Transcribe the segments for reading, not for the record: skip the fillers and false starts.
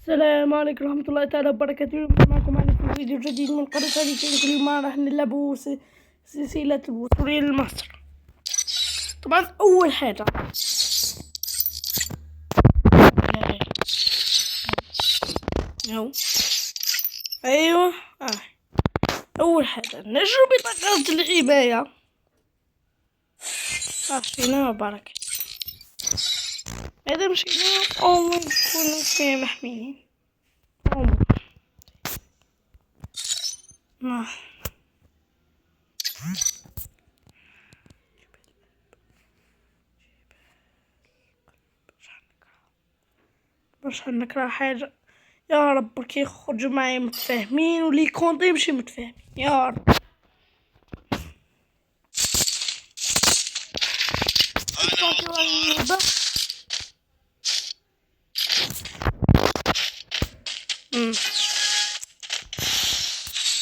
السلام عليكم ورحمة الله تعالى وبركاته. معكم علي في فيديو جديد من قناة علي كينج. اليوم راح نلعبوا سلسلة الوصولين للماستر. طبعا أول حاجة أيوة أول حاجة نجرب بطاقات الحماية. شيناها بركة. إذا مشينا أو نكونوا فيه محميين باش نكره حاجة. يا رب كي يخرجوا معايا متفاهمين ولي كونت يمشي متفاهمين يا رب.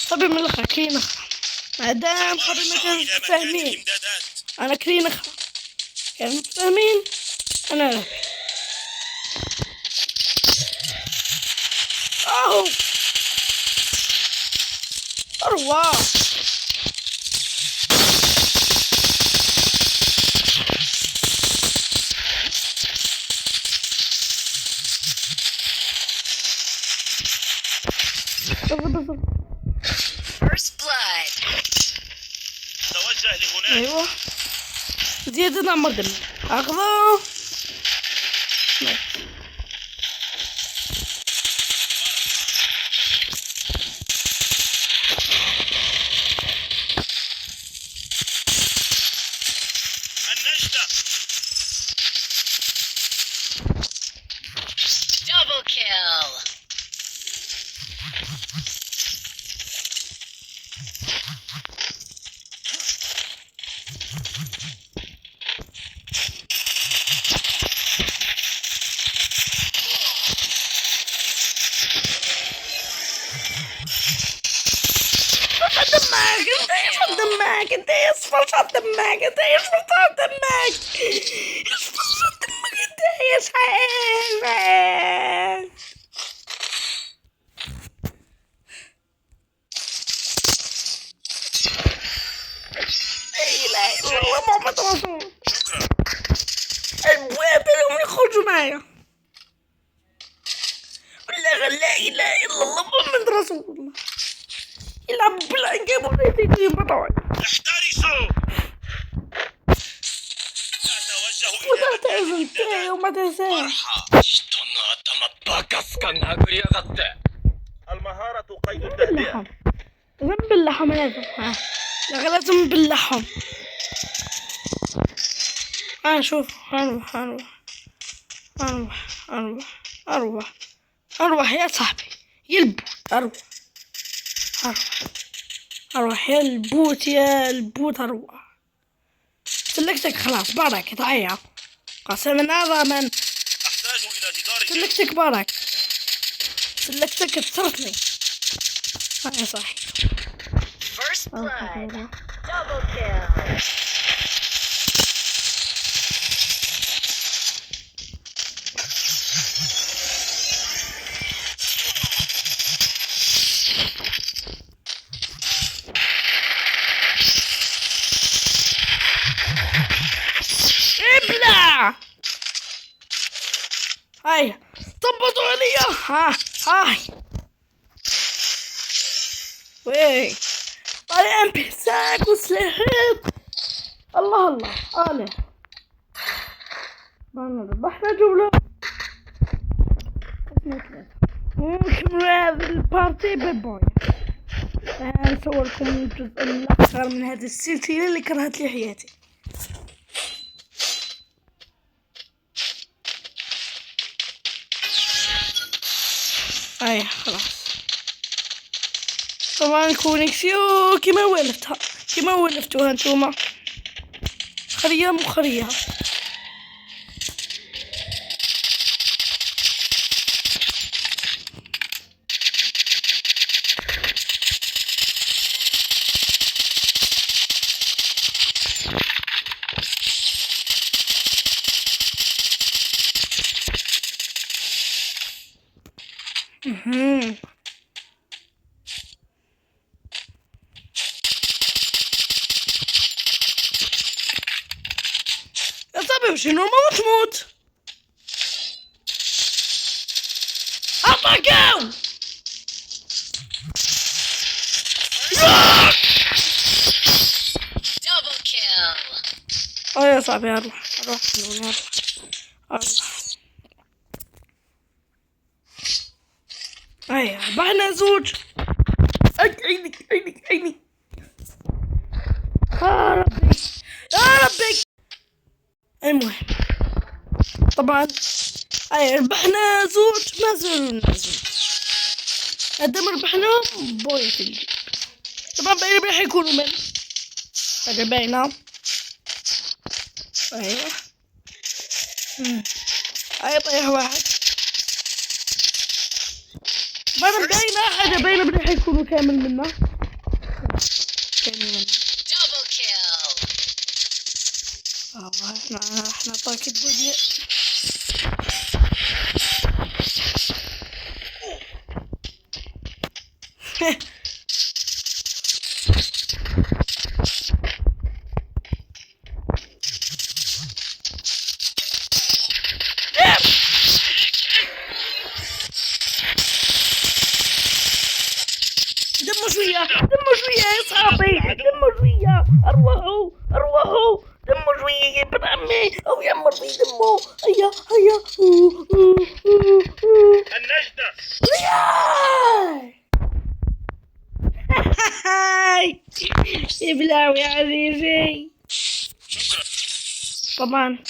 صبي من الاخر كي نخرة مادام صبي ما كانوا متفاهمين. انا كري نخرة كانوا متفاهمين انا راه أروى First blood. توجه لهناك. أيوة زيادة نعمر دم أخذه. Double kill. دماغ انت يصفر شط دماغ انت يصفر شط دماغ يصفر شط دماغ انت يصحيح. لا اله الا الله محمد رسول. شكرا. البواب اللي يخرجوا معايا. لا اله الا الله محمد رسول الله. يلعب بالعنقاب ويجي بطول. احترسوا. وما تنساش. المهارة قيد التهدئة. لازم باللحم لازم باللحم. شوف أروح يا صاحبي يلبوت أروح يا البوت أروح سلكتك خلاص بارك تعيا قسما عظما. أحتاج إلى جدار. سلكتك بارك سلكتك كسرتني. يا صاحبي First blood. Double kill. ابلع هاي طبطوا عليا. هاي وي طالع بيساك وسلاحات. الله آله ربحنا جولة. ممكن هذا البارتي بالبوي. نصور لكم الجزء الأخير من هذه السلسلة اللي كرهت لي حياتي. خلاص طبعا كونيكسيو كيما ولفتوها نتوما خريه مخريه. مهم. يا صاحبي شنو ما تموت أطاكاو Double kill. يا صاحبي أروح ربحنا زوج. عيني يا ربي المهم طبعا ربحنا زوج ما زالوا زوج. هدام ربحنا بويا في الجيب. طبعا باقي راح يكونوا من باقينا. ايوه طيح واحد. طبعا باقينا حاجة باقينا راح يكونوا كامل منا. Double kill. احنا طاقة بودي. دموا شوية يا صاحبي، دموا شوية. أروحوا دموا شوية يا ابن عمي أو يعمر في دمه. هيا النجدة. يبلعوا يا عزيزي. شكرا. طبعا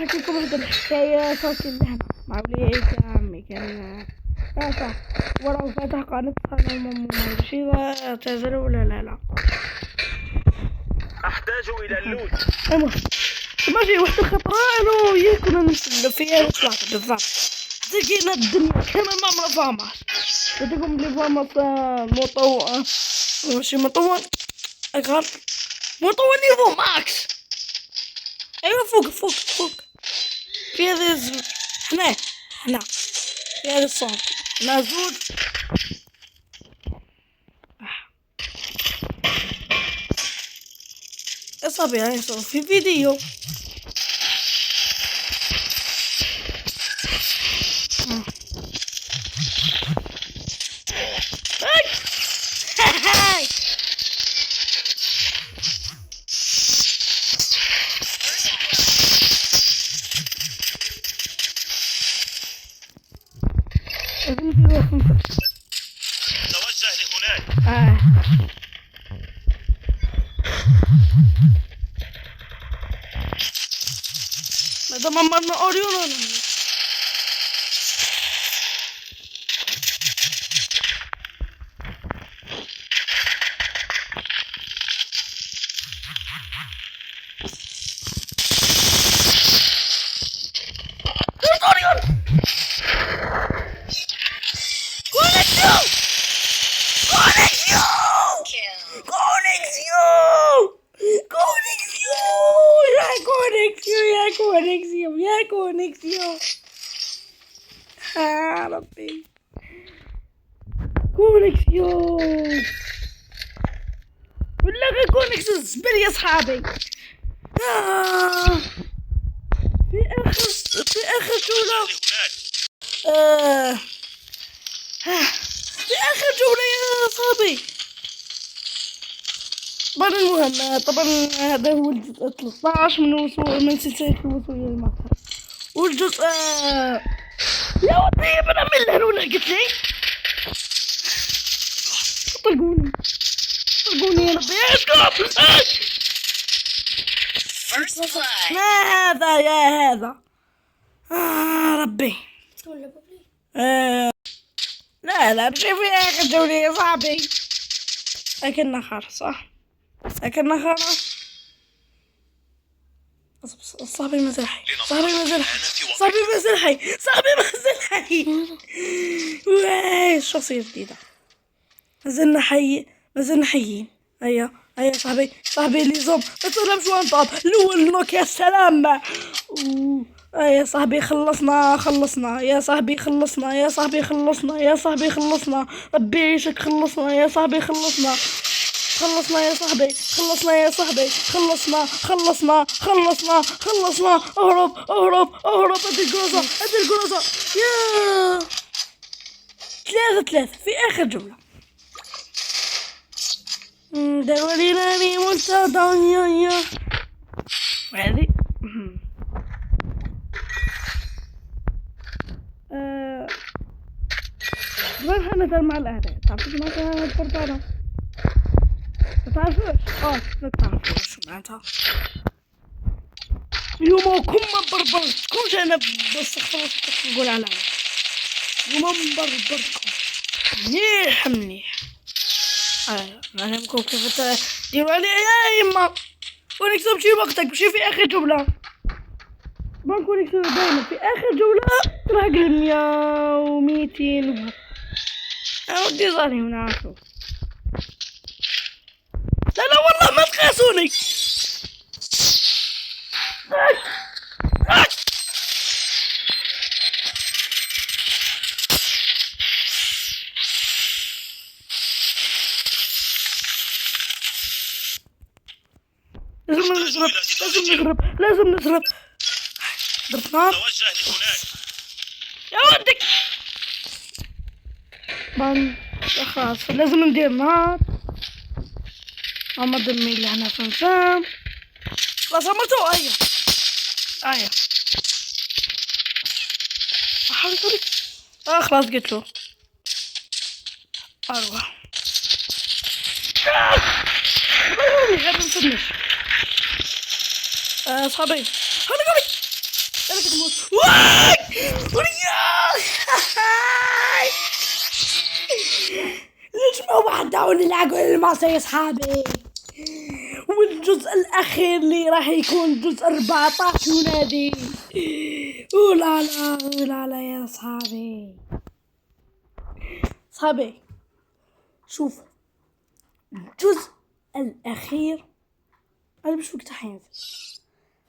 أحكي لكم واحدة الحكاية. كلها مع وليد يا عمي كان فاتح ورا وفتح قناة المهم ما أدري إذا اعتذروا ولا لا. أحتاج إلى اللوت. المهم ماشي واحدة خطرة يكون نسلم فيها ثلاثة بالضبط. تلقينا الدنيا كامل ما فاهمة. تقوم اللي فاهمة مطور ماشي مطور أقل مطور نيفو ماكس. أيوة فوق في هذا الزوج. هنا في هذا الصوت هنا زوج. اصابي يصور في فيديو. توجه لهناك. ماذا مرنا أوريون. كونيكسيون يا ربي كونيكسيون ولا غير كونيكسيون زبل يا صحابي. في اخر جولة في اخر جولة يا صاحبي. طبعا المهم طبعا هذا هو الجزء 13 من سلسلة الوصول إلى المقهى. والجزء يا ودي بنعمل له ولا قلت لي طلقوني يا ربي اسكت. ما هذا يا هذا ربي لا مش في اخر جولة يا صاحبي. اكلنا خار صح اكلنا خار. صاحبي مازال حي صاحبي مازال حي واش شخصية جديدة مازلنا حيين. هيا صاحبي اللي زوم ما تظلمش وان طاب الاول نوك يا سلام. يا صاحبي خلصنا يا صاحبي خلصنا ربي يعيشك خلصنا يا صاحبي خلصنا يا صاحبي خلصنا اهرب ادي الجرزة يا 3 في اخر جولة دوري لاني منتظر وهذه نروح نتكلم مع الأهداف. تعرفوا مثلا البرتقالة؟ ما تعرفوش؟ ما تعرفوش شو معناتها. اليوم كم بربرتكمش أنا بستغفر نقول على اليوم بربرتكم مليح. نعلمكم كيف ديروا علي يا إما ونكسب شي وقتك مشي في آخر جولة. بنكون نكسب دايما في آخر جولة راح أقلب 100 و200 ودي ظالم نعرفه. لا والله ما تقاسوني. لازم نضرب ضرب نار. توجه لهناك. يا ودك خلاص لازم ندير نار. اما دمي اللي احنا فنفهم خلاص عملتو. ايوه حركة خلاص قلت له اروح غير نفنش اصحابي خلي انا كنت موت. ليش ما وحدوني العقل المعصية يا اصحابي؟ والجزء الاخير اللي راح يكون جزء 14 ونادي. لا يا اصحابي شوف الجزء الاخير انا مش وقت حينزل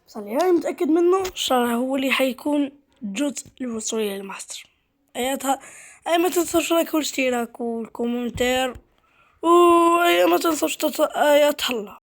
صلي انا متاكد منه شرح هو اللي حيكون جزء الوصول للماستر. اياتها ما تنسوش لايك والاشتراك والكومنتير ما تنسوش ايات الله.